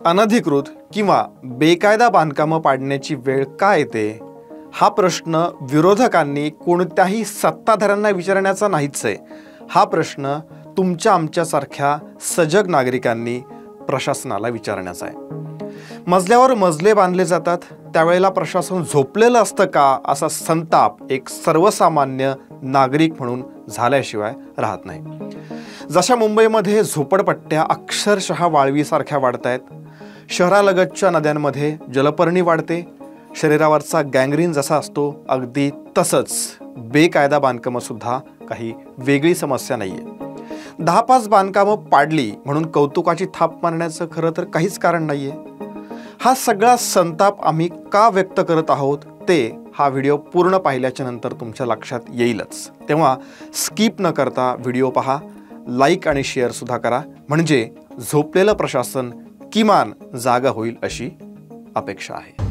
अनधिकृत किंवा बेकायदा बांधकामं पाडण्याची वेळ का येते हा प्रश्न विरोधकांनी कोणत्याही सत्ताधाऱ्यांना विचारण्याचा नाहीच आहे। हा प्रश्न तुमच्या आमच्यासारख्या सजग नागरिकांनी प्रशासनाला विचारण्याचा आहे। मजल्यावर मजले बांधले जातात त्यावेळेला प्रशासन झोपलेलं असतं का असा संताप एक सर्वसामान्य नागरिक म्हणून झाल्याशिवाय राहत नाही। जशा मुंबईमध्ये झोपडपट्ट्या अक्षरशः वाळवीसारख्या वाढतायत, शहरालगतच्या नद्यांमध्ये जलपर्णी वाढते, शरीरावरचा गँग्रीन जसा असतो अगदी तसंच बेकायदा बांधकामं सुद्धा काही वेगळी समस्या नाहीये। 10-5 बांधकामं पाडली म्हणून कौतुकाची थाप मारण्याचं खरं तर काहीच कारण नाहीये। हा सगळा संताप आम्ही का व्यक्त करत आहोत ते हा व्हिडिओ पूर्ण पाहिल्याच्या नंतर तुमच्या लक्षात येईलच। तेव्हा स्किप न करता व्हिडिओ पहा, लाईक आणि शेअर सुद्धा करा, म्हणजे झोपलेलं प्रशासन किमान जागा होईल अशी अपेक्षा आहे।